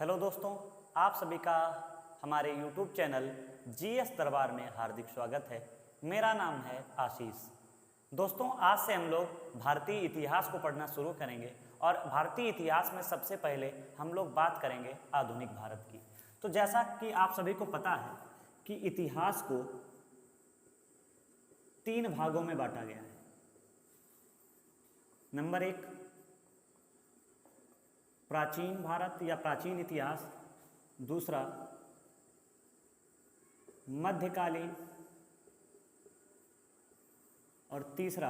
Hello दोस्तों, आप सभी का हमारे YouTube चैनल GS दरबार में हार्दिक स्वागत है। मेरा नाम है आशीष। दोस्तों, आज से हम लोग भारतीय इतिहास को पढ़ना शुरू करेंगे और भारतीय इतिहास में सबसे पहले हम लोग बात करेंगे आधुनिक भारत की। तो जैसा कि आप सभी को पता है कि इतिहास को 3 भागों में बांटा गया है। नंबर 1 प्राचीन भारत या प्राचीन इतिहास, दूसरा मध्यकालीन और तीसरा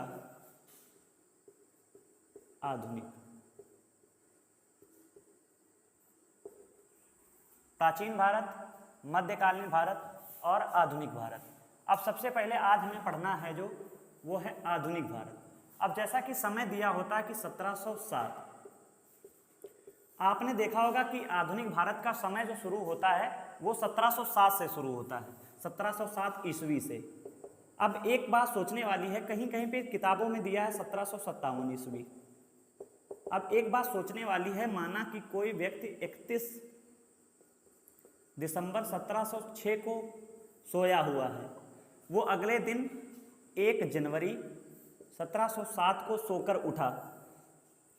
आधुनिक। प्राचीन भारत, मध्यकालीन भारत और आधुनिक भारत। अब सबसे पहले आज हमें पढ़ना है जो वो है आधुनिक भारत। अब जैसा कि समय दिया होता है कि 1707, आपने देखा होगा कि आधुनिक भारत का समय जो शुरू होता है वो 1707 से शुरू होता है, 1707 ईस्वी से। अब एक बात सोचने वाली है, कहीं कहीं पे किताबों में दिया है 1757 ईस्वी। अब एक बात सोचने वाली है, माना कि कोई व्यक्ति 31 दिसंबर 1706 को सोया हुआ है, वो अगले दिन 1 जनवरी 1707 को सोकर उठा,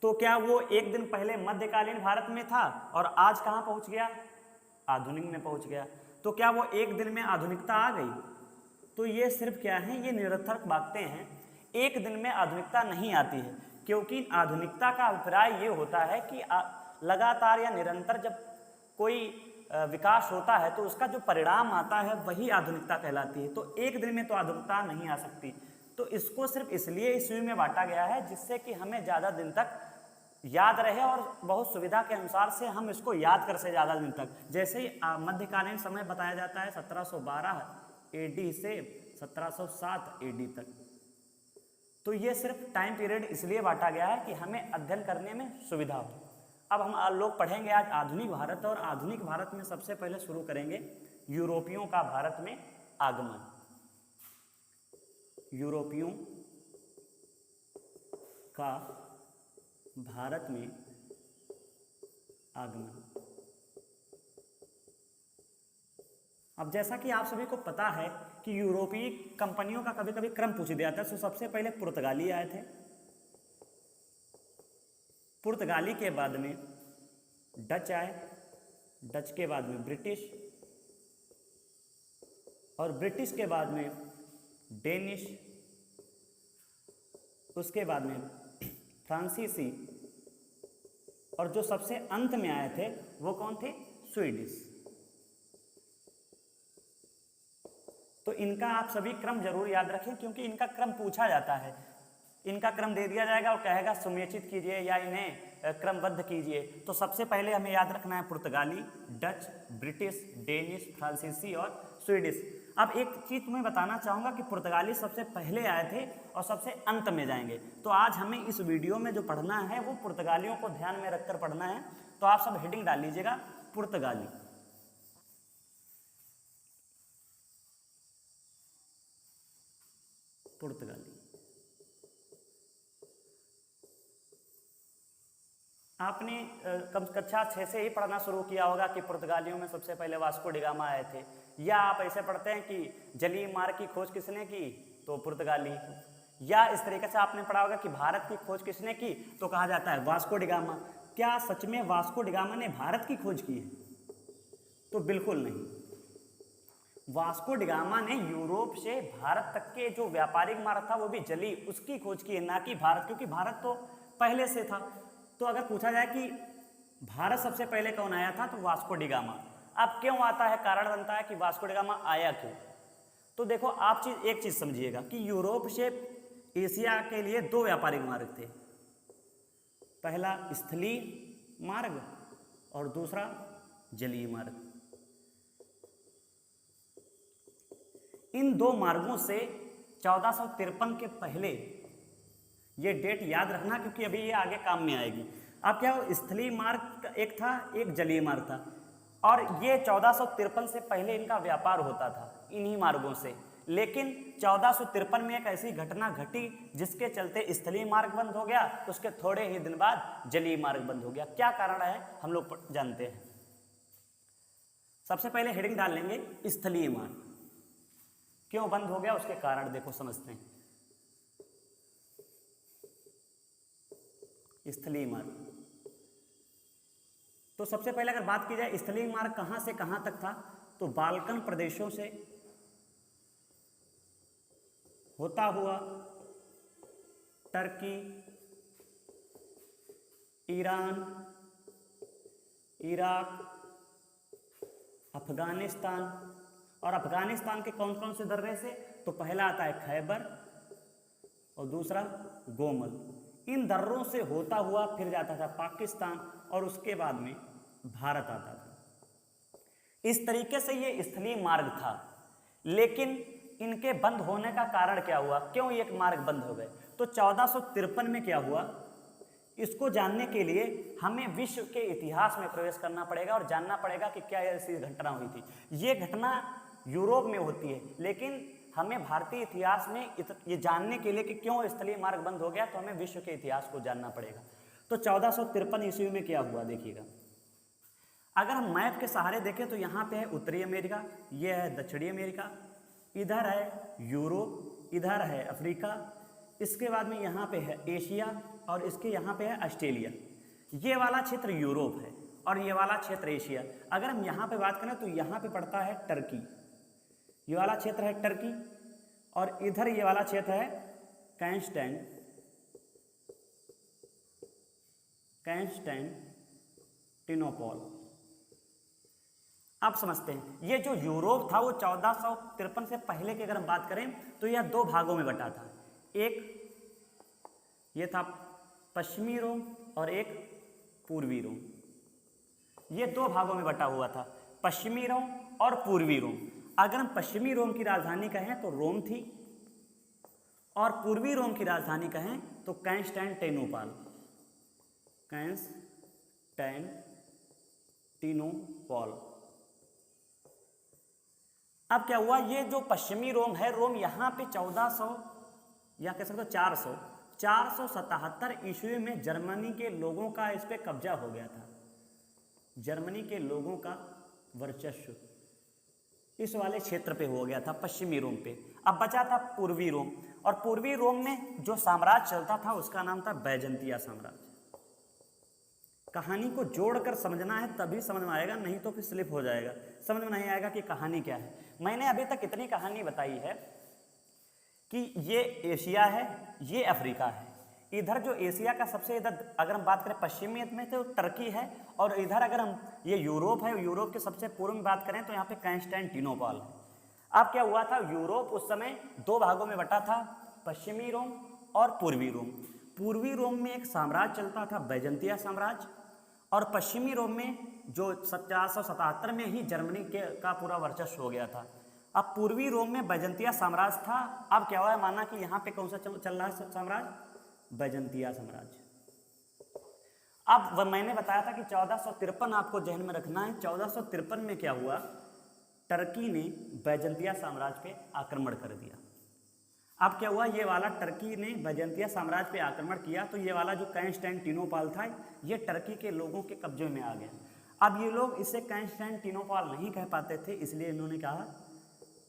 तो क्या वो एक दिन पहले मध्यकालीन भारत में था और आज कहाँ पहुँच गया? आधुनिक में पहुँच गया। तो क्या वो एक दिन में आधुनिकता आ गई? तो ये सिर्फ क्या है, ये निरर्थक बातें हैं। एक दिन में आधुनिकता नहीं आती है, क्योंकि आधुनिकता का अभिप्राय ये होता है कि लगातार या निरंतर जब कोई विकास होता है तो उसका जो परिणाम आता है वही आधुनिकता कहलाती है। तो एक दिन में तो आधुनिकता नहीं आ सकती। तो इसको सिर्फ इसलिए ईस्वी में बांटा गया है जिससे कि हमें ज़्यादा दिन तक याद रहे और बहुत सुविधा के अनुसार से हम इसको याद कर से ज़्यादा दिन तक। जैसे ही मध्यकालीन समय बताया जाता है 1712 AD से 1707 AD तक। तो ये सिर्फ टाइम पीरियड इसलिए बांटा गया है कि हमें अध्ययन करने में सुविधा हो। अब हम लोग पढ़ेंगे आज आधुनिक भारत, और आधुनिक भारत में सबसे पहले शुरू करेंगे यूरोपियों का भारत में आगमन। यूरोपियों का भारत में आगमन। अब जैसा कि आप सभी को पता है कि यूरोपीय कंपनियों का कभी कभी क्रम पूछ दिया था। तो सबसे पहले पुर्तगाली आए थे, पुर्तगाली के बाद में डच आए, डच के बाद में ब्रिटिश, और ब्रिटिश के बाद में डेनिश, उसके बाद में फ्रांसीसी, और जो सबसे अंत में आए थे वो कौन थे? स्वीडिश। तो इनका आप सभी क्रम जरूर याद रखें, क्योंकि इनका क्रम पूछा जाता है। इनका क्रम दे दिया जाएगा और कहेगा सुनिश्चित कीजिए या इन्हें क्रमबद्ध कीजिए। तो सबसे पहले हमें याद रखना है पुर्तगाली, डच, ब्रिटिश, डेनिश, फ्रांसीसी और स्वीडिश। अब एक चीज़ तुम्हें बताना चाहूँगा कि पुर्तगाली सबसे पहले आए थे और सबसे अंत में जाएंगे। तो आज हमें इस वीडियो में जो पढ़ना है वो पुर्तगालियों को ध्यान में रखकर पढ़ना है। तो आप सब हेडिंग डाल लीजिएगा पुर्तगाली। पुर्तगाली। आपने कक्षा 6 से ही पढ़ना शुरू किया होगा कि पुर्तगालियों में सबसे पहले वास्को डी गामा आए थे, या आप ऐसे पढ़ते हैं कि जलीय मार्ग की खोज किसने की? तो पुर्तगाली। या इस तरीके से आपने पढ़ा होगा कि भारत की खोज किसने की? तो कहा जाता है वास्को डी गामा। क्या सच में वास्को डी गामा ने भारत की खोज की है? तो बिल्कुल नहीं। वास्को डी गामा ने यूरोप से भारत तक के जो व्यापारिक मार्ग था वो भी जली, उसकी खोज की है, ना कि भारत, क्योंकि भारत तो पहले से था। तो अगर पूछा जाए कि भारत सबसे पहले कौन आया था, तो वास्को डी गामा। अब क्यों आता है, कारण बनता है कि वास्को डी गामा आया क्यों। तो देखो, आप एक चीज समझिएगा कि यूरोप से एशिया के लिए 2 व्यापारिक मार्ग थे। पहला स्थलीय मार्ग और दूसरा जलीय मार्ग। इन 2 मार्गों से 1453 के पहले, ये डेट याद रखना क्योंकि अभी ये आगे काम में आएगी। अब क्या हो, स्थलीय मार्ग एक था, एक जलीय मार्ग था, और ये 1453 से पहले इनका व्यापार होता था इन्हीं मार्गों से। लेकिन 1453 में एक ऐसी घटना घटी जिसके चलते स्थलीय मार्ग बंद हो गया, उसके थोड़े ही दिन बाद जलीय मार्ग बंद हो गया। क्या कारण है हम लोग जानते हैं। सबसे पहले हेडिंग डाल लेंगे स्थलीय मार्ग। क्यों बंद हो गया उसके कारण देखो समझते हैं। स्थलीय मार्ग, तो सबसे पहले अगर बात की जाए स्थलीय मार्ग कहां से कहां तक था, तो बाल्कन प्रदेशों से होता हुआ टर्की, ईरान, इराक, अफगानिस्तान, और अफगानिस्तान के कौन कौन से दर्रे से, तो पहला आता है खैबर और दूसरा गोमल। इन दर्रों से होता हुआ फिर जाता था पाकिस्तान और उसके बाद में भारत आता था। इस तरीके से ये स्थलीय मार्ग था। लेकिन इनके बंद होने का कारण क्या हुआ, क्यों ये मार्ग बंद हो गए, तो 1453 में क्या हुआ, इसको जानने के लिए हमें विश्व के इतिहास में प्रवेश करना पड़ेगा और जानना पड़ेगा कि क्या ऐसी घटना हुई थी। ये घटना यूरोप में होती है, लेकिन हमें भारतीय इतिहास में ये जानने के लिए कि क्यों स्थलीय मार्ग बंद हो गया, तो हमें विश्व के इतिहास को जानना पड़ेगा। तो 1453 ईस्वी में क्या हुआ देखिएगा। अगर हम मैप के सहारे देखें तो यहाँ पे है उत्तरी अमेरिका, ये है दक्षिणी अमेरिका, इधर है यूरोप, इधर है अफ्रीका, इसके बाद में यहाँ पे है एशिया और इसके यहाँ पे है ऑस्ट्रेलिया। ये वाला क्षेत्र यूरोप है और ये वाला क्षेत्र एशिया। अगर हम यहाँ पे बात करें तो यहाँ पे पड़ता है टर्की, ये वाला क्षेत्र है टर्की, और इधर ये वाला क्षेत्र है कंस्टेंटिनोपल। अब समझते हैं, ये जो यूरोप था वो 1453 से पहले की अगर हम बात करें तो यह दो भागों में बटा था। एक ये था पश्चिमी रोम और एक पूर्वी रोम। ये दो भागों में बटा हुआ था, पश्चिमी रोम और पूर्वी रोम। अगर हम पश्चिमी रोम की राजधानी कहें तो रोम थी, और पूर्वी रोम की राजधानी कहें तो कंस्टेंटिनोपल। अब क्या हुआ, ये जो पश्चिमी रोम है, रोम यहाँ पे 1400 या कह सकते हो 477 ईस्वी में जर्मनी के लोगों का इस पे कब्जा हो गया था। जर्मनी के लोगों का वर्चस्व इस वाले क्षेत्र पे हो गया था, पश्चिमी रोम पे। अब बचा था पूर्वी रोम, और पूर्वी रोम में जो साम्राज्य चलता था उसका नाम था बैजंतिया साम्राज्य। कहानी को जोड़कर समझना है तभी समझ में आएगा, नहीं तो फिर स्लिप हो जाएगा, समझ में नहीं आएगा कि कहानी क्या है। मैंने अभी तक इतनी कहानी बताई है कि ये एशिया है, ये अफ्रीका है। इधर जो एशिया का सबसे इधर अगर हम बात करें पश्चिमी में तो टर्की है, और इधर अगर हम ये यूरोप है, यूरोप के सबसे पूर्व में बात करें तो यहाँ पे कंस्टेंटिनोपल है। अब क्या हुआ था, यूरोप उस समय दो भागों में बटा था, पश्चिमी रोम और पूर्वी रोम। पूर्वी रोम में एक साम्राज्य चलता था बैजंतिया साम्राज्य, और पश्चिमी रोम में जो 477 में ही जर्मनी का पूरा वर्चस्व हो गया था। अब पूर्वी रोम में बैजंतिया साम्राज्य था। अब क्या हुआ है, माना कि यहाँ पे कौन सा चल रहा है साम्राज्य, बैजंतिया साम्राज्य। अब मैंने बताया था कि 1453 आपको जहन में रखना है। 1453 में क्या हुआ, टर्की ने बैजंतिया साम्राज्य पे आक्रमण कर दिया। अब क्या हुआ, ये वाला टर्की ने बैजंतिया साम्राज्य पे आक्रमण किया, तो ये वाला जो कंस्टेंटिनोपल था ये टर्की के लोगों के कब्जे में आ गया। अब ये लोग इसे कंस्टेंटिनोपल नहीं कह पाते थे, इसलिए इन्होंने कहा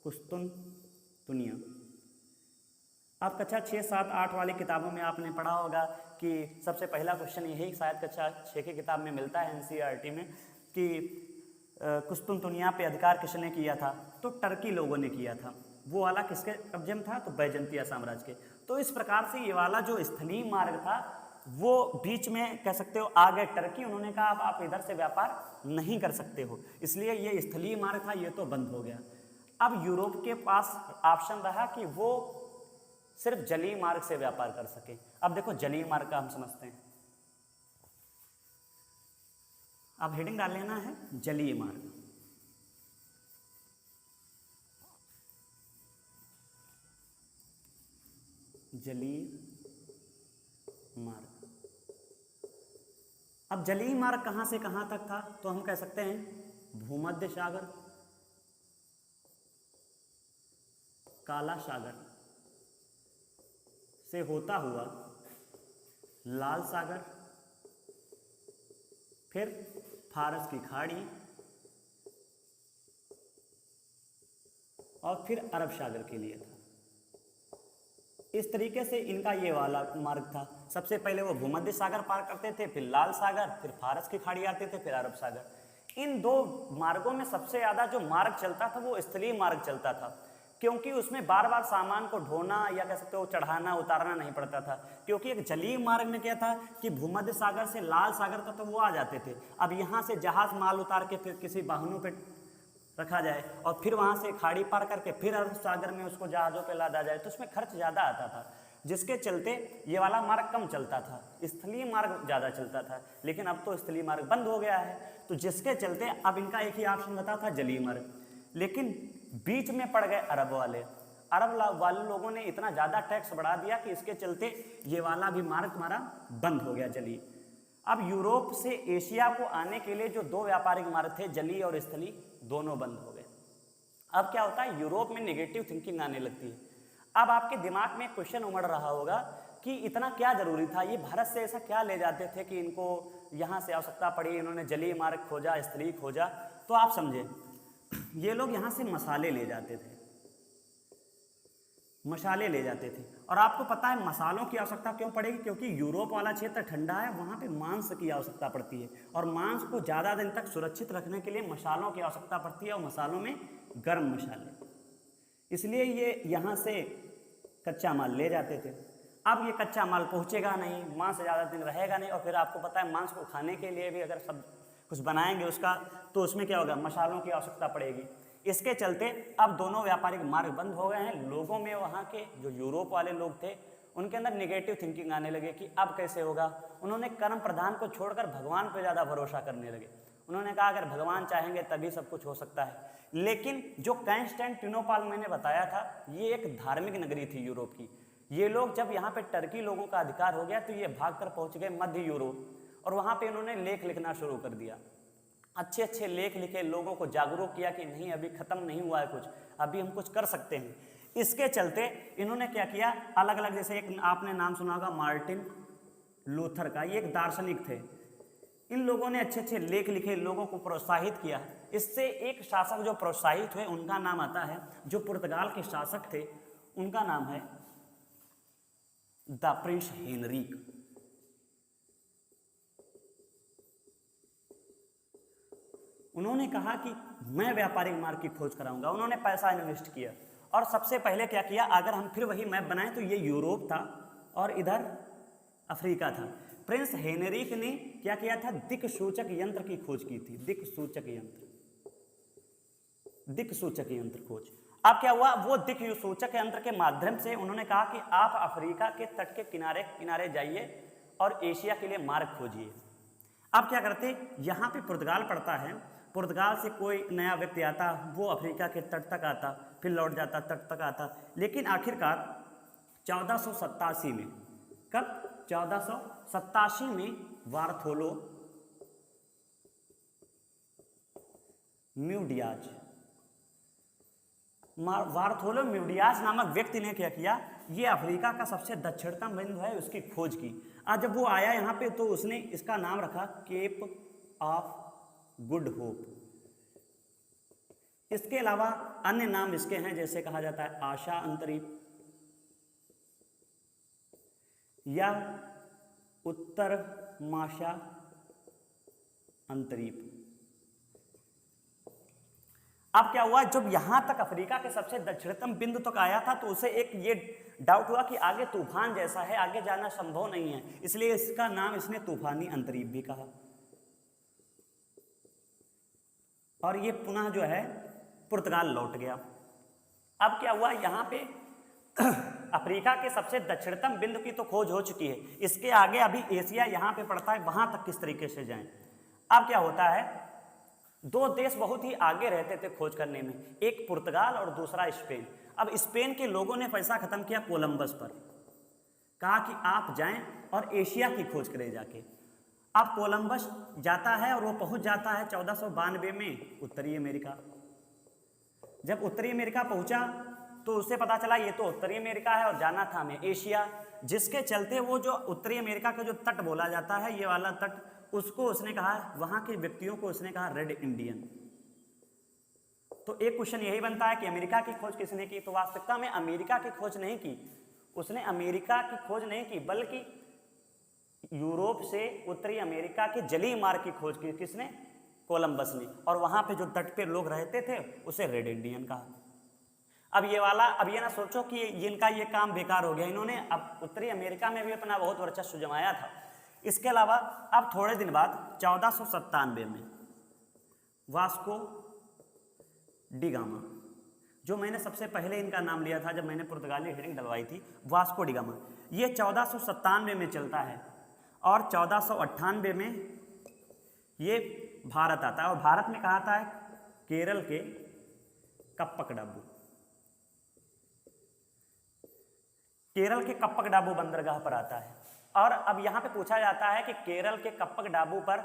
कुस्तुनतुनिया। आप कक्षा 6, 7, 8 वाली किताबों में आपने पढ़ा होगा कि सबसे पहला क्वेश्चन यही शायद कक्षा 6 की किताब में मिलता है एनसीईआरटी में, कि कुस्तुनतुनिया पे अधिकार किसने किया था, तो टर्की लोगों ने किया था। वो वाला किसके कब्जे में था, तो बैजंतिया साम्राज्य के। तो इस प्रकार से ये वाला जो स्थलीय मार्ग था वो बीच में कह सकते हो आ गए टर्की। उन्होंने कहा अब आप इधर से व्यापार नहीं कर सकते हो, इसलिए ये स्थलीय मार्ग था ये तो बंद हो गया। अब यूरोप के पास ऑप्शन रहा कि वो सिर्फ जलीय मार्ग से व्यापार कर सके। अब देखो जलीय मार्ग का हम समझते हैं। अब हेडिंग डाल लेना है जलीय मार्ग। जलीय मार्ग। अब जलीय मार्ग कहां से कहां तक था, तो हम कह सकते हैं भूमध्य सागर, काला सागर से होता हुआ लाल सागर, फिर फारस की खाड़ी, और फिर अरब सागर के लिए था। इस तरीके से इनका ये वाला मार्ग था। सबसे पहले वो भूमध्य सागर पार करते थे, फिर लाल सागर, फिर फारस की खाड़ी आते थे, फिर अरब सागर। इन दो मार्गों में सबसे ज़्यादा जो मार्ग चलता था वो स्थलीय मार्ग चलता था, क्योंकि उसमें बार बार सामान को ढोना या कह सकते हो चढ़ाना उतारना नहीं पड़ता था। क्योंकि एक जलीय मार्ग में क्या था कि भूमध्य सागर से लाल सागर तक तो वो आ जाते थे। अब यहाँ से जहाज माल उतार के फिर किसी वाहनों पे रखा जाए और फिर वहाँ से खाड़ी पार करके फिर अरब सागर में उसको जहाज़ों पे लादा जाए, तो उसमें खर्च ज़्यादा आता था, जिसके चलते ये वाला मार्ग कम चलता था, स्थलीय मार्ग ज़्यादा चलता था। लेकिन अब तो स्थलीय मार्ग बंद हो गया है, तो जिसके चलते अब इनका एक ही ऑप्शन बता था, जलीय मार्ग। लेकिन बीच में पड़ गए अरब वाले लोगों ने इतना ज़्यादा टैक्स बढ़ा दिया कि इसके चलते ये वाला भी मार्ग हमारा बंद हो गया, जलीय। अब यूरोप से एशिया को आने के लिए जो दो व्यापारिक मार्ग थे, जलीय और स्थलीय, दोनों बंद हो गए। अब क्या होता है, यूरोप में नेगेटिव थिंकिंग आने लगती है। अब आपके दिमाग में क्वेश्चन उमड़ रहा होगा कि इतना क्या जरूरी था, ये भारत से ऐसा क्या ले जाते थे कि इनको यहाँ से आवश्यकता पड़ी, इन्होंने जलीय मार्ग खोजा, स्थलीय खोजा। तो आप समझे, ये लोग यहाँ से मसाले ले जाते थे, मसाले ले जाते थे। और आपको पता है मसालों की आवश्यकता क्यों पड़ेगी, क्योंकि यूरोप वाला क्षेत्र ठंडा है, वहाँ पे मांस की आवश्यकता पड़ती है, और मांस को ज़्यादा दिन तक सुरक्षित रखने के लिए मसालों की आवश्यकता पड़ती है, और मसालों में गर्म मसाले, इसलिए ये यहाँ से कच्चा माल ले जाते थे। अब ये कच्चा माल पहुँचेगा नहीं, मांस ज़्यादा दिन रहेगा नहीं, और फिर आपको पता है मांस को खाने के लिए भी अगर सब कुछ बनाएंगे उसका, तो उसमें क्या होगा, मसालों की आवश्यकता पड़ेगी। इसके चलते अब दोनों व्यापारिक मार्ग बंद हो गए हैं। लोगों में, वहाँ के जो यूरोप वाले लोग थे, उनके अंदर नेगेटिव थिंकिंग आने लगे कि अब कैसे होगा। उन्होंने कर्म प्रधान को छोड़कर भगवान पर ज़्यादा भरोसा करने लगे। उन्होंने कहा अगर भगवान चाहेंगे तभी सब कुछ हो सकता है। लेकिन जो कॉन्स्टेंटिनोपल मैंने बताया था, ये एक धार्मिक नगरी थी यूरोप की। ये लोग जब यहाँ पे टर्की लोगों का अधिकार हो गया तो ये भागकर पहुँच गए मध्य यूरोप, और वहाँ पे इन्होंने लेख लिखना शुरू कर दिया। अच्छे अच्छे लेख लिखे, लोगों को जागरूक किया कि नहीं अभी ख़त्म नहीं हुआ है कुछ, अभी हम कुछ कर सकते हैं। इसके चलते इन्होंने क्या किया, अलग अलग, जैसे एक आपने नाम सुना होगा मार्टिन लूथर का, ये एक दार्शनिक थे। इन लोगों ने अच्छे अच्छे लेख लिखे, लोगों को प्रोत्साहित किया। इससे एक शासक जो प्रोत्साहित हुए उनका नाम आता है, जो पुर्तगाल के शासक थे उनका नाम है द प्रिंस हेनरिक। उन्होंने कहा कि मैं व्यापारिक मार्ग की खोज कराऊंगा। उन्होंने पैसा इन्वेस्ट किया, और सबसे पहले क्या किया, अगर हम फिर वही मैप बनाएं तो ये यूरोप था और इधर अफ्रीका था। प्रिंस हेनरिक ने क्या किया था, दिक्सूचक यंत्र की खोज की थी। दिक्सूचक यंत्र खोज। अब क्या हुआ, वो दिक्सूचक यंत्र के माध्यम से उन्होंने कहा कि आप अफ्रीका के तट के किनारे किनारे जाइए और एशिया के लिए मार्ग खोजिए। अब क्या करते, यहाँ पे पुर्तगाल पड़ता है, पुर्तगाल से कोई नया व्यक्ति आता, वो अफ्रीका के तट तक आता, फिर लौट जाता, तट तक आता। लेकिन आखिरकार 1487 में, कब, 1487 में वार्थोलोम्यूडियाज नामक व्यक्ति ने क्या किया, ये अफ्रीका का सबसे दक्षिणतम बिंदु है, उसकी खोज की। आज जब वो आया यहाँ पे तो उसने इसका नाम रखा केप ऑफ गुड होप। इसके अलावा अन्य नाम इसके हैं, जैसे कहा जाता है आशा अंतरीप या उत्तर माशा अंतरीप। अब क्या हुआ, जब यहां तक अफ्रीका के सबसे दक्षिणतम बिंदु तक आया था तो उसे एक ये डाउट हुआ कि आगे तूफान जैसा है, आगे जाना संभव नहीं है, इसलिए इसका नाम इसने तूफानी अंतरीप भी कहा। और ये पुनः जो है पुर्तगाल लौट गया। अब क्या हुआ, यहाँ पे अफ्रीका के सबसे दक्षिणतम बिंदु की तो खोज हो चुकी है, इसके आगे अभी एशिया यहाँ पे पड़ता है, वहां तक किस तरीके से जाएं। अब क्या होता है, दो देश बहुत ही आगे रहते थे खोज करने में, एक पुर्तगाल और दूसरा स्पेन। अब स्पेन के लोगों ने पैसा खत्म किया कोलंबस पर, कहा कि आप जाएं और एशिया की खोज करें जाके। अब कोलंबस जाता है और वो पहुंच जाता है 1492 में उत्तरी अमेरिका। जब उत्तरी अमेरिका पहुंचा तो उससे पता चला ये तो उत्तरी अमेरिका है और जाना था हमें एशिया, जिसके चलते वो जो उत्तरी अमेरिका का जो तट बोला जाता है, ये वाला तट, उसको उसने कहा, वहाँ के व्यक्तियों को उसने कहा रेड इंडियन। तो एक क्वेश्चन यही बनता है कि अमेरिका की खोज किसने की? तो वास्तविकता में अमेरिका की खोज नहीं की, उसने अमेरिका की खोज नहीं की, बल्कि यूरोप से उत्तरी अमेरिका के जलीय मार्ग की खोज की। किसने? कोलंबस ने। और वहां पे जो तट पे लोग रहते थे उसे रेड इंडियन कहा। अब ये ना सोचो कि इनका ये काम बेकार हो गया, इन्होंने अब उत्तरी अमेरिका में भी अपना बहुत वर्चस्व जमाया था। इसके अलावा अब थोड़े दिन बाद 1497 में वास्को डी गामा, जो मैंने सबसे पहले इनका नाम लिया था जब मैंने पुर्तगाली हेडिंग डलवाई थी, वास्को डी गामा, ये 1497 में चलता है और 1498 में ये भारत आता है। और भारत में कहा आता है केरल के कप्पकडाबू, केरल के कप्पकडाबू बंदरगाह पर आता है। और अब यहाँ पे पूछा जाता है कि केरल के कप्पकडाबू पर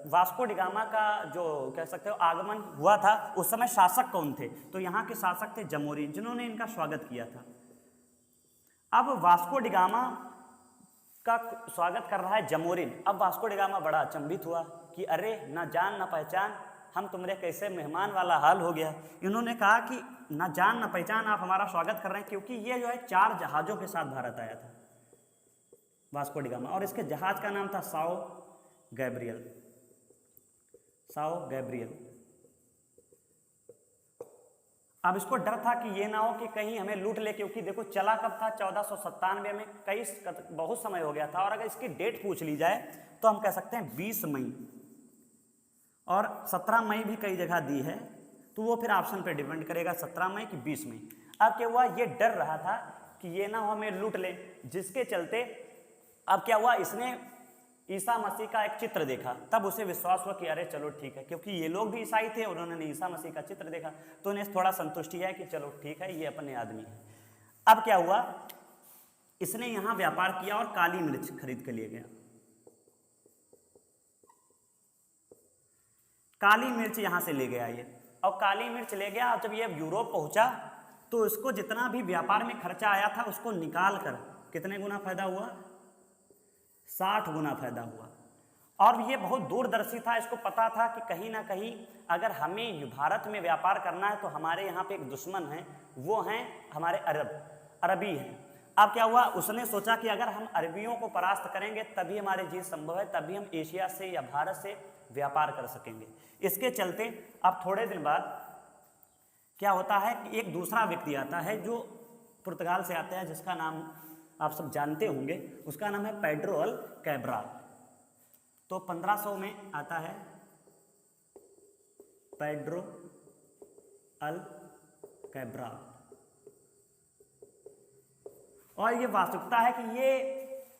वास्को डी गामा का जो कह सकते हो आगमन हुआ था, उस समय शासक कौन थे? तो यहाँ के शासक थे जमोरिन, जिन्होंने इनका स्वागत किया था। अब वास्को डी गामा का स्वागत कर रहा है जमोरिन। अब वास्को डी गामा बड़ा अचंभित हुआ कि अरे ना जान ना पहचान, हम तुम्हारे कैसे मेहमान वाला हाल हो गया। इन्होंने कहा कि ना जान ना पहचान, आप हमारा स्वागत कर रहे हैं, क्योंकि ये जो है 4 जहाज़ों के साथ भारत आया था वास्को डी गामा, और इसके जहाज का नाम था साओ गैब्रियल, साओ गैब्रियल। अब इसको डर था कि ये ना हो कि कहीं हमें लूट ले, क्योंकि देखो चला कब था? 1497 में, बहुत समय हो गया था। और अगर इसकी डेट पूछ ली जाए तो हम कह सकते हैं 20 मई, और 17 मई भी कई जगह दी है, तो वो फिर ऑप्शन पे डिपेंड करेगा 17 मई कि 20 मई। अब क्या हुआ, ये डर रहा था कि ये ना हो हमें लूट ले, जिसके चलते अब क्या हुआ, इसने ईसा मसीह का एक चित्र देखा, तब उसे विश्वास हुआ कि अरे चलो ठीक है, क्योंकि ये लोग भी ईसाई थे और उन्होंने ईसा मसीह का चित्र देखा, तो उन्हें थोड़ा संतुष्टि है कि चलो ठीक है, ये अपने आदमी है। अब क्या हुआ, इसने यहां व्यापार किया और काली मिर्च खरीद के लिए गया। काली मिर्च यहां से ले गया ये, और काली मिर्च ले गया। और जब ये यूरोप पहुंचा तो इसको जितना भी व्यापार में खर्चा आया था उसको निकाल कर कितने गुना फायदा हुआ? 60 गुना फायदा हुआ। और ये बहुत दूरदर्शी था, इसको पता था कि कहीं ना कहीं अगर हमें भारत में व्यापार करना है तो हमारे यहाँ पे एक दुश्मन है, वो हैं हमारे अरबी हैं। अब क्या हुआ, उसने सोचा कि अगर हम अरबियों को परास्त करेंगे तभी हमारी जीत संभव है, तभी हम एशिया से या भारत से व्यापार कर सकेंगे। इसके चलते अब थोड़े दिन बाद क्या होता है कि एक दूसरा व्यक्ति आता है जो पुर्तगाल से आता है, जिसका नाम आप सब जानते होंगे, उसका नाम है पेड्रो अल कैब्राल। तो 1500 में आता है पेड्रो अल कैब्राल। और ये वास्तविकता है कि ये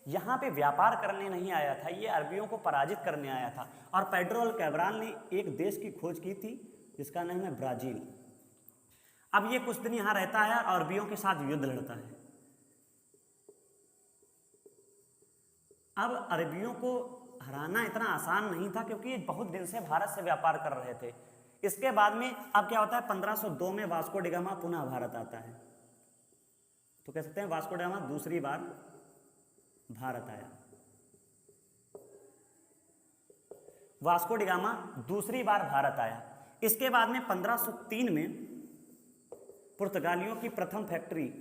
यहाँ पे व्यापार करने नहीं आया था, ये अरबियों को पराजित करने आया था। और पेड्रो अल कैब्राल ने एक देश की खोज की थी जिसका नाम है ब्राज़ील। अब ये कुछ दिन यहाँ रहता है और अरबियों के साथ युद्ध लड़ता है। अब अरबियों को हराना इतना आसान नहीं था, क्योंकि ये बहुत दिन से भारत से व्यापार कर रहे थे। इसके बाद में अब क्या होता है, 1502 में वास्को डी गामा पुनः भारत आता है। तो कह सकते हैं वास्को डी गामा दूसरी बार भारत आया। वास्को डी गामा दूसरी बार भारत आया। इसके बाद में 1503 में पुर्तगालियों की प्रथम फैक्ट्री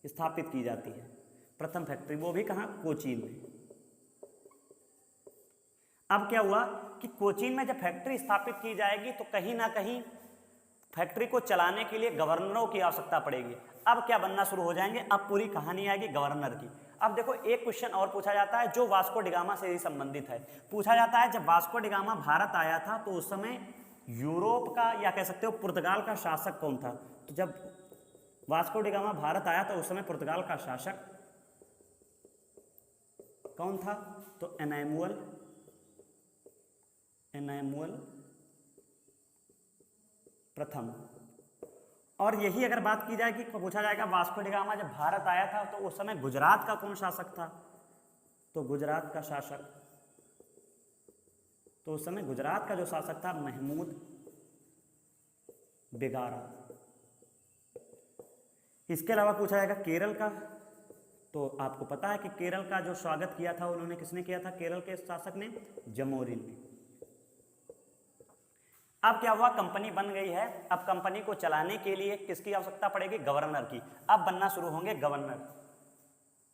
स्थापित की जाती है। प्रथम फैक्ट्री, वो भी कहाँ? कोचीन में। अब क्या हुआ कि कोचीन में जब फैक्ट्री स्थापित की जाएगी तो कहीं ना कहीं फैक्ट्री को चलाने के लिए गवर्नरों की आवश्यकता पड़ेगी। अब क्या बनना शुरू हो जाएंगे, अब पूरी कहानी आएगी गवर्नर की। अब देखो एक क्वेश्चन और पूछा जाता है जो वास्को डी गामा से ही संबंधित है। पूछा जाता है जब वास्को डी गामा भारत आया था तो उस समय यूरोप का या कह सकते हो पुर्तगाल का शासक कौन था? तो जब वास्को डी गामा भारत आया तो उस समय पुर्तगाल का शासक कौन था? तो एनामुअल प्रथम। और यही अगर बात की जाए कि पूछा जाएगा वास्को डी गामा जब भारत आया था तो उस समय गुजरात का कौन शासक था? तो गुजरात का शासक, तो उस समय गुजरात का जो शासक था महमूद बेगारा। इसके अलावा पूछा जाएगा केरल का, तो आपको पता है कि केरल का जो स्वागत किया था उन्होंने किसने किया था? केरल के शासक ने, जमोरिन ने। अब क्या हुआ, कंपनी बन गई है। अब कंपनी को चलाने के लिए किसकी आवश्यकता पड़ेगी, गवर्नर की। अब बनना शुरू होंगे गवर्नर।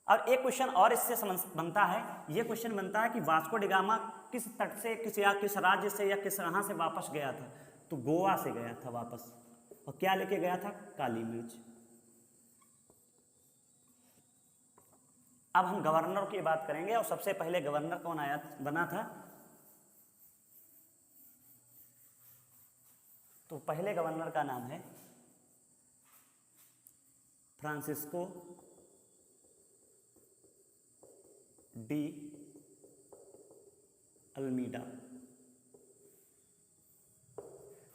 अब एक क्वेश्चन और इससे बनता है, ये क्वेश्चन बनता है कि वास्को डी गामा किस तट से, किस राज्य से या किस कहाँ से वापस गया था, तो गोवा से गया था वापस। और क्या लेके गया था, काली मिर्च। अब हम गवर्नर की बात करेंगे, और सबसे पहले गवर्नर कौन बना था, तो पहले गवर्नर का नाम है Francisco de Almeida.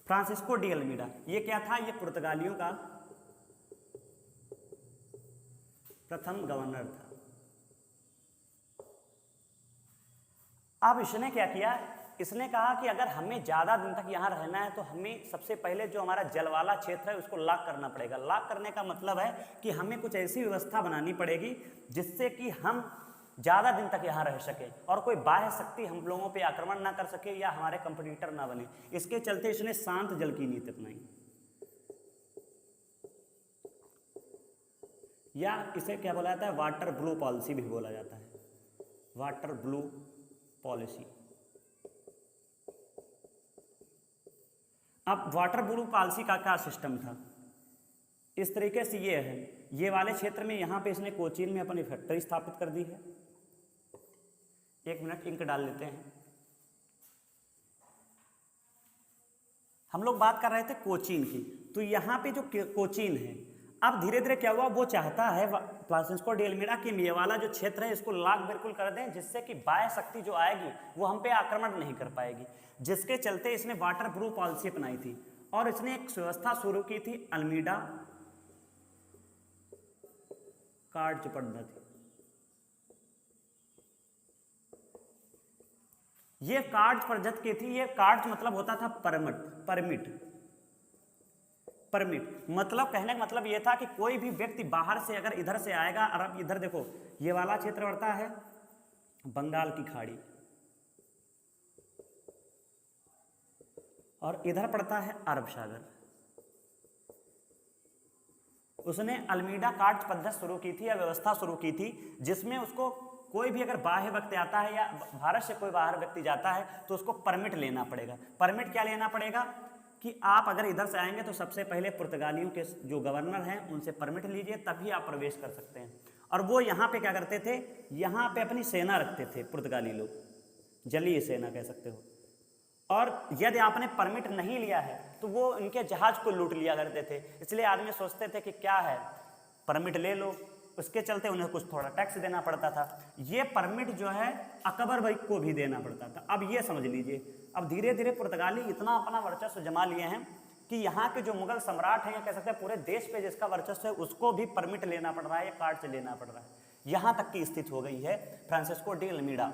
Francisco de Almeida ये क्या था, ये पुर्तगालियों का प्रथम गवर्नर था। अब इसने क्या किया, इसने कहा कि अगर हमें ज़्यादा दिन तक यहाँ रहना है तो हमें सबसे पहले जो हमारा जल वाला क्षेत्र है उसको लॉक करना पड़ेगा। लॉक करने का मतलब है कि हमें कुछ ऐसी व्यवस्था बनानी पड़ेगी जिससे कि हम ज़्यादा दिन तक यहाँ रह सके और कोई बाह्य शक्ति हम लोगों पे आक्रमण ना कर सके या हमारे कंपटीटर ना बने। इसके चलते इसने शांत जल की नीति अपनाई, या इसे क्या बोला जाता है, वाटर ब्लू पॉलिसी भी बोला जाता है, वाटर ब्लू पॉलिसी। अब वाटर ब्लू पॉलिसी का क्या सिस्टम था, इस तरीके से ये है, ये वाले क्षेत्र में यहाँ पे इसने कोचीन में अपनी फैक्ट्री स्थापित कर दी है। एक मिनट इंक डाल लेते हैं। हम लोग बात कर रहे थे कोचीन की, तो यहाँ पे जो कोचीन है, अब धीरे धीरे क्या हुआ, वो चाहता है फ्रांसिस्को डी अल्मीडा कि ये वाला जो क्षेत्र है इसको लॉक बिल्कुल कर दें, जिससे कि बाह्य शक्ति जो आएगी वो हम पे आक्रमण नहीं कर पाएगी। जिसके चलते इसने वाटर ब्लू पॉलिसी अपनाई थी और इसने एक व्यवस्था शुरू की थी, अल्मीडा कार्ड पद्धति। ये कार्ड पद्धति की थी। ये कार्ड मतलब होता था परमिट मतलब कहने का मतलब ये था कि कोई भी व्यक्ति बाहर से अगर इधर से आएगा, और अब इधर देखो ये वाला क्षेत्र पड़ता है बंगाल की खाड़ी और इधर पड़ता है अरब सागर। उसने अल्मीडा कार्ड पद्धति शुरू की थी या व्यवस्था शुरू की थी, जिसमें उसको कोई भी अगर बाह्य व्यक्ति आता है या भारत से कोई बाहर व्यक्ति जाता है तो उसको परमिट लेना पड़ेगा। परमिट क्या लेना पड़ेगा कि आप अगर इधर से आएंगे तो सबसे पहले पुर्तगालियों के जो गवर्नर हैं उनसे परमिट लीजिए, तभी आप प्रवेश कर सकते हैं। और वो यहाँ पे क्या करते थे, यहाँ पे अपनी सेना रखते थे पुर्तगाली लोग, जलीय सेना कह सकते हो। और यदि आपने परमिट नहीं लिया है तो वो इनके जहाज को लूट लिया करते थे। इसलिए आदमी सोचते थे कि क्या है, परमिट ले लो, उसके चलते उन्हें कुछ थोड़ा टैक्स देना पड़ता था। ये परमिट जो है अकबर भाई को भी देना पड़ता था। अब ये समझ लीजिए, अब धीरे धीरे पुर्तगाली इतना अपना वर्चस्व जमा लिए हैं कि यहाँ के जो मुगल सम्राट हैं या कह सकते हैं पूरे देश पे जिसका वर्चस्व है उसको भी परमिट लेना पड़ रहा है या कार्ड से लेना पड़ रहा है। यहाँ तक की स्थिति हो गई है। फ्रांसिस्को डी अल्मीडा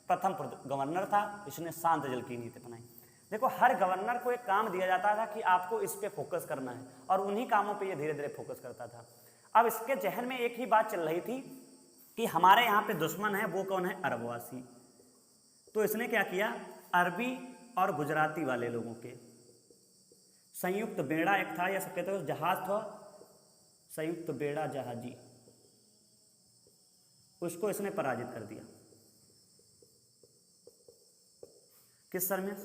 प्रथम गवर्नर था, इसने शांत जल की नीति अपनाई। देखो हर गवर्नर को एक काम दिया जाता था कि आपको इस पे फोकस करना है और उन्हीं कामों पे ये धीरे धीरे फोकस करता था। अब इसके जहन में एक ही बात चल रही थी कि हमारे यहाँ पे दुश्मन है, वो कौन है, अरबवासी। तो इसने क्या किया, अरबी और गुजराती वाले लोगों के संयुक्त बेड़ा एक था या कहते हो जहाज था, संयुक्त बेड़ा जहाजी, उसको इसने पराजित कर दिया। किस सन में,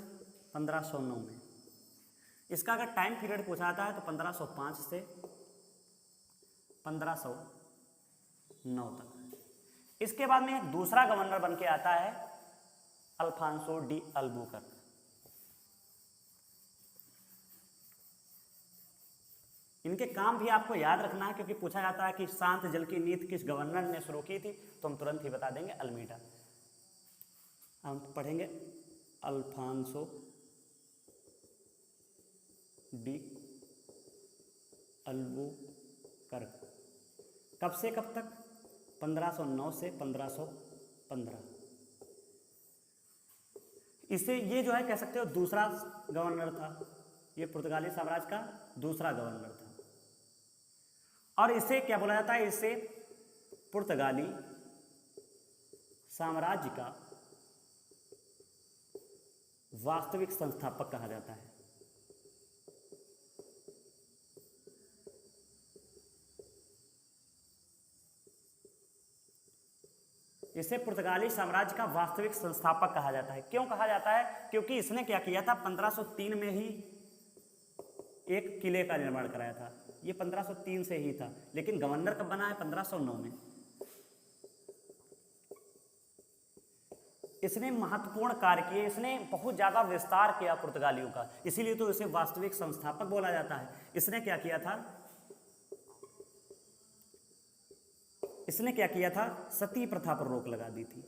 1509 में। इसका अगर टाइम पीरियड पूछा जाता है तो 1505 से 1509 तक। इसके बाद में एक दूसरा गवर्नर बन के आता है अल्फांसो डी अल्बुकर्क। इनके काम भी आपको याद रखना है क्योंकि पूछा जाता है कि शांत जल की नीति किस गवर्नर ने शुरू की थी, तो हम तुरंत ही बता देंगे, अल्मीडा। हम पढ़ेंगे अल्फांसो डी अल्बुकर्क। कब से कब तक, 1509 से 1515। इसे ये जो है कह सकते हो दूसरा गवर्नर था, ये पुर्तगाली साम्राज्य का दूसरा गवर्नर था। और इसे क्या बोला जाता है, इसे पुर्तगाली साम्राज्य का वास्तविक संस्थापक कहा जाता है। इसे पुर्तगाली साम्राज्य का वास्तविक संस्थापक कहा जाता है। क्यों कहा जाता है? क्योंकि इसने क्या किया था, 1503 में ही एक किले का निर्माण कराया था। ये 1503 से ही था, लेकिन गवर्नर कब बना है? 1509 में। इसने महत्वपूर्ण कार्य किए, इसने बहुत ज़्यादा विस्तार किया पुर्तगालियों का, इसीलिए तो इसे वास्तविक संस्थापक बोला जाता है। इसने क्या किया था? इसने क्या किया था? सती प्रथा पर रोक लगा दी थी।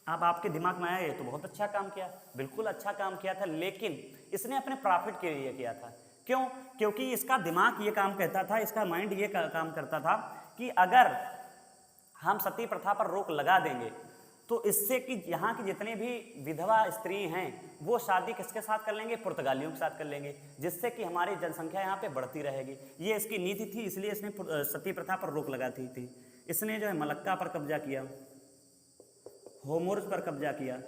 अब आपके दिमाग में आया ये तो बहुत अच्छा काम किया, बिल्कुल अच्छा काम किया था, लेकिन इसने अपने प्रॉफिट के लिए किया था। क्यों? क्योंकि इसका दिमाग ये काम कहता था, इसका माइंड ये काम करता था कि अगर हम सती प्रथा पर रोक लगा देंगे तो इससे कि यहाँ की जितनी भी विधवा स्त्री हैं वो शादी किसके साथ कर लेंगे? पुर्तगालियों के साथ कर लेंगे, जिससे कि हमारी जनसंख्या यहाँ पे बढ़ती रहेगी। ये इसकी नीति थी, इसलिए इसने सती प्रथा पर रोक लगाती थी। इसने जो है मलक्का पर कब्जा किया, होमोर्स पर कब्जा किया,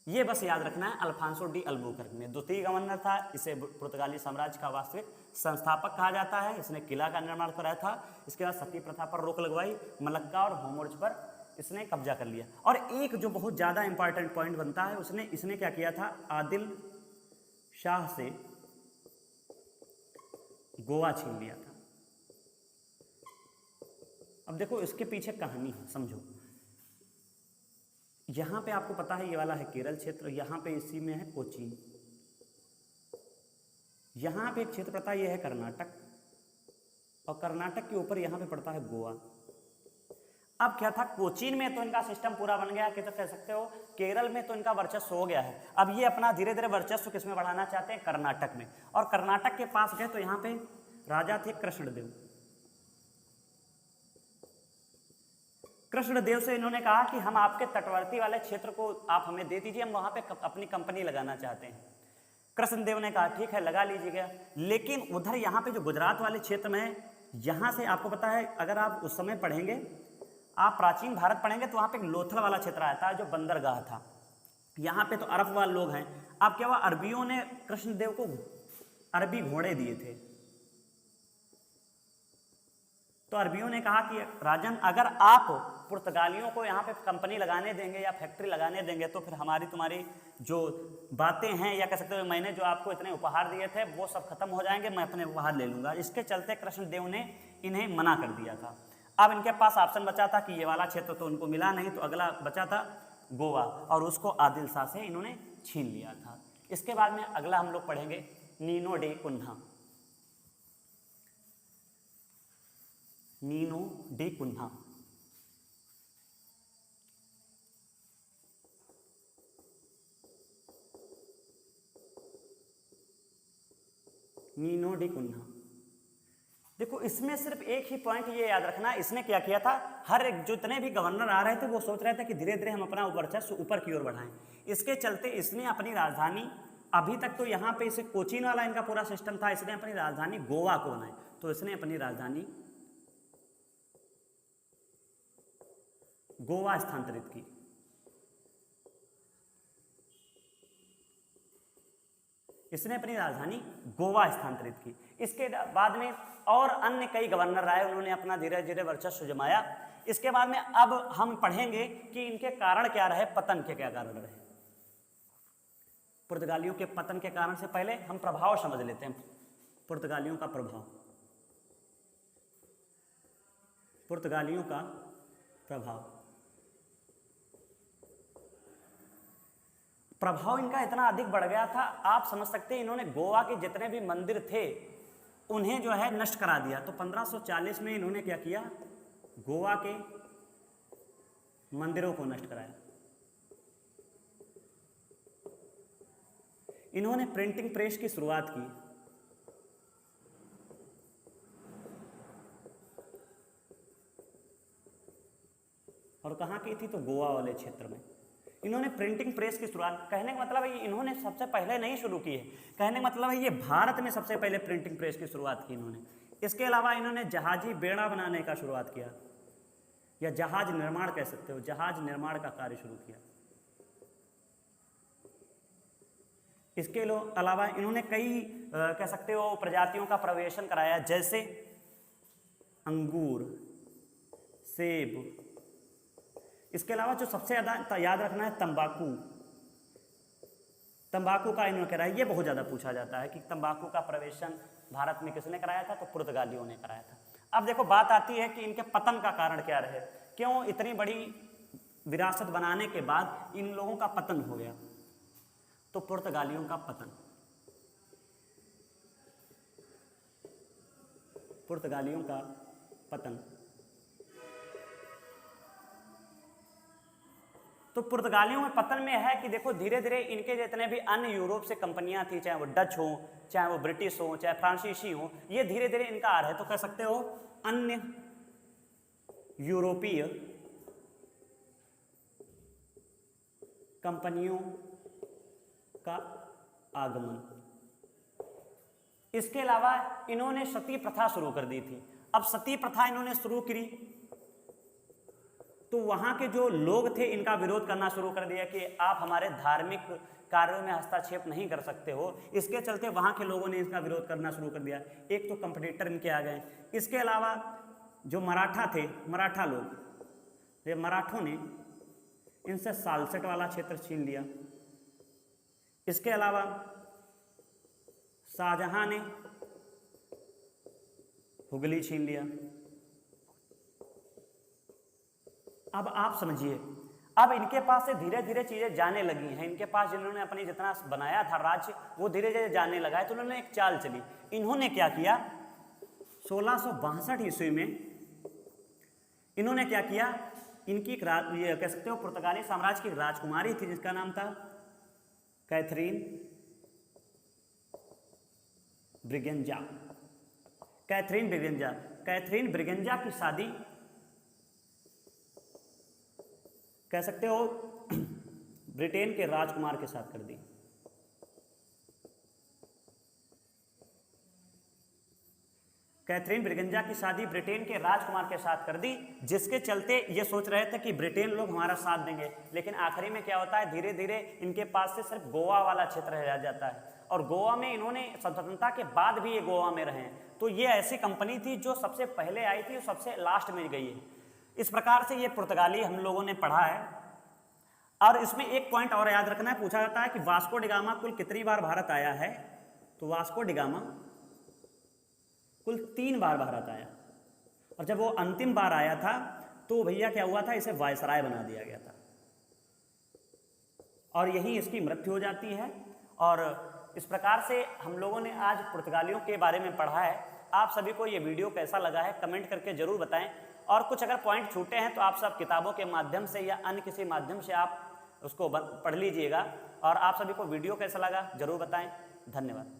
ये बस याद रखना है। अल्फांसो डी अल्बुकर्क ने द्वितीय गवर्नर था, इसे पुर्तगाली साम्राज्य का वास्तविक संस्थापक कहा जाता है। इसने किला का निर्माण कराया था, इसके बाद सती प्रथा पर रोक लगवाई, मलक्का और होमोर्ज पर इसने कब्जा कर लिया। और एक जो बहुत ज़्यादा इंपॉर्टेंट पॉइंट बनता है, इसने क्या किया था? आदिल शाह से गोवा छीन लिया था। अब देखो इसके पीछे कहानी है, समझो। यहाँ पे आपको पता है ये वाला है केरल क्षेत्र, यहाँ पे इसी में है कोचीन, यहाँ पे एक क्षेत्र पड़ता है, ये है कर्नाटक, और कर्नाटक के ऊपर यहाँ पे पड़ता है गोवा। अब क्या था, कोचीन में तो इनका सिस्टम पूरा बन गया कि तो कह सकते हो, केरल में तो इनका वर्चस्व हो गया है। अब ये अपना धीरे धीरे वर्चस्व किसमें बढ़ाना चाहते हैं? कर्नाटक में। और कर्नाटक के पास गए तो यहाँ पे राजा थे कृष्णदेव। कृष्णदेव से इन्होंने कहा कि हम आपके तटवर्ती वाले क्षेत्र को आप हमें दे दीजिए, हम वहाँ पे अपनी कंपनी लगाना चाहते हैं। कृष्णदेव ने कहा ठीक है लगा लीजिएगा। लेकिन उधर यहाँ पे जो गुजरात वाले क्षेत्र में है, यहाँ से आपको पता है, अगर आप उस समय पढ़ेंगे, आप प्राचीन भारत पढ़ेंगे तो वहाँ पे एक लोथल वाला क्षेत्र आया था जो बंदरगाह था। यहाँ पे तो अरब वाले लोग हैं। अब क्या हुआ, अरबियों ने कृष्णदेव को अरबी घोड़े दिए थे, तो अरबियों ने कहा कि राजन अगर आप पुर्तगालियों को यहाँ पे कंपनी लगाने देंगे या फैक्ट्री लगाने देंगे तो फिर हमारी तुम्हारी जो बातें हैं, या कह सकते हो मैंने जो आपको इतने उपहार दिए थे वो सब खत्म हो जाएंगे, मैं अपने उपहार ले लूँगा। इसके चलते कृष्णदेव ने इन्हें मना कर दिया था। अब इनके पास ऑप्शन बचा था कि ये वाला क्षेत्र तो उनको मिला नहीं, तो अगला बचा था गोवा, और उसको आदिल शाह से इन्होंने छीन लिया था। इसके बाद में अगला हम लोग पढ़ेंगे Nino de Cunha. Nino de Cunha, Nino de Cunha. देखो इसमें सिर्फ एक ही पॉइंट ये याद रखना, इसने क्या किया था, हर एक जितने भी गवर्नर आ रहे थे वो सोच रहे थे कि धीरे धीरे हम अपना वर्चस्व ऊपर की ओर बढ़ाएं। इसके चलते इसने अपनी राजधानी, अभी तक तो यहाँ पे इसे कोचीन वाला इनका पूरा सिस्टम था, इसने अपनी राजधानी गोवा को बनाई। तो इसने अपनी राजधानी गोवा स्थानांतरित की। इसने अपनी राजधानी गोवा स्थानांतरित की। इसके बाद में और अन्य कई गवर्नर आए, उन्होंने अपना धीरे धीरे वर्चस्व जमाया। इसके बाद में अब हम पढ़ेंगे कि इनके कारण क्या रहे, पतन के क्या कारण रहे। पुर्तगालियों के पतन के कारण से पहले हम प्रभाव समझ लेते हैं। पुर्तगालियों का प्रभाव, पुर्तगालियों का प्रभाव इनका इतना अधिक बढ़ गया था, आप समझ सकते हैं इन्होंने गोवा के जितने भी मंदिर थे उन्हें जो है नष्ट करा दिया। तो 1540 में इन्होंने क्या किया, गोवा के मंदिरों को नष्ट कराया। इन्होंने प्रिंटिंग प्रेस की शुरुआत की। और कहाँ की थी, तो गोवा वाले क्षेत्र में इन्होंने प्रिंटिंग प्रेस की शुरुआत। कहने का मतलब है इन्होंने सबसे पहले नहीं शुरू की है, कहने का मतलब है ये भारत में सबसे पहले प्रिंटिंग प्रेस की शुरुआत की इन्होंने। इसके अलावा इन्होंने जहाजी बेड़ा बनाने का शुरुआत किया, या जहाज निर्माण कह सकते हो, जहाज निर्माण का कार्य शुरू किया। इसके अलावा इन्होंने कई कह सकते हो प्रजातियों का प्रवेशन कराया, जैसे अंगूर, सेब। इसके अलावा जो सबसे ज़्यादा याद रखना है तंबाकू। तंबाकू का इन्होंने कराया, ये बहुत ज़्यादा पूछा जाता है कि तंबाकू का प्रवेशन भारत में किसने कराया था, तो पुर्तगालियों ने कराया था। अब देखो बात आती है कि इनके पतन का कारण क्या रहे, क्यों इतनी बड़ी विरासत बनाने के बाद इन लोगों का पतन हो गया। तो पुर्तगालियों का पतन, पुर्तगालियों का पतन। तो पुर्तगालियों में पतन में है कि देखो धीरे धीरे इनके जितने भी अन्य यूरोप से कंपनियां थी, चाहे वो डच हो, चाहे वो ब्रिटिश हो, चाहे फ्रांसीसी हो, ये धीरे धीरे इनका आ रहा है। तो कह सकते हो अन्य यूरोपीय कंपनियों का आगमन। इसके अलावा इन्होंने सती प्रथा शुरू कर दी थी। अब सती प्रथा इन्होंने शुरू करी तो वहां के जो लोग थे इनका विरोध करना शुरू कर दिया कि आप हमारे धार्मिक कार्यों में हस्तक्षेप नहीं कर सकते हो। इसके चलते वहां के लोगों ने इसका विरोध करना शुरू कर दिया। एक तो कंपटीटर इनके आ गए। इसके अलावा जो मराठा थे, मराठा लोग, ये मराठों ने इनसे सालसेट वाला क्षेत्र छीन लिया। इसके अलावा शाहजहां ने हुगली छीन लिया। अब आप समझिए, अब इनके पास से धीरे धीरे चीजें जाने लगी हैं। इनके पास जिन्होंने अपनी जितना बनाया था राज्य, वो धीरे धीरे जाने लगा है। तो उन्होंने एक चाल चली। इन्होंने क्या किया, 1662 ईस्वी में इन्होंने क्या किया, इनकी ये कह सकते हो पुर्तगाली साम्राज्य की राजकुमारी थी जिसका नाम था Catherine Braganza. Catherine Braganza, Catherine Braganza की शादी कह सकते हो ब्रिटेन के राजकुमार के साथ कर दी। कैथरीन ब्रिगेंजा की शादी ब्रिटेन के राजकुमार के साथ कर दी, जिसके चलते ये सोच रहे थे कि ब्रिटेन लोग हमारा साथ देंगे। लेकिन आखिरी में क्या होता है, धीरे धीरे इनके पास से सिर्फ गोवा वाला क्षेत्र रह जाता है। और गोवा में इन्होंने स्वतंत्रता के बाद भी ये गोवा में रहे। तो ये ऐसी कंपनी थी जो सबसे पहले आई थी और सबसे लास्ट में गई है। इस प्रकार से ये पुर्तगाली हम लोगों ने पढ़ा है। और इसमें एक पॉइंट और याद रखना है, पूछा जाता है कि वास्को डिगामा कुल कितनी बार भारत आया है। तो वास्को डिगामा कुल 3 बार भारत आया। और जब वो अंतिम बार आया था तो भैया क्या हुआ था, इसे वायसराय बना दिया गया था और यहीं इसकी मृत्यु हो जाती है। और इस प्रकार से हम लोगों ने आज पुर्तगालियों के बारे में पढ़ा है। आप सभी को ये वीडियो कैसा लगा है कमेंट करके जरूर बताएं। और कुछ अगर पॉइंट छूटे हैं तो आप सब किताबों के माध्यम से या अन्य किसी माध्यम से आप उसको पढ़ लीजिएगा। और आप सभी को वीडियो कैसा लगा जरूर बताएं। धन्यवाद।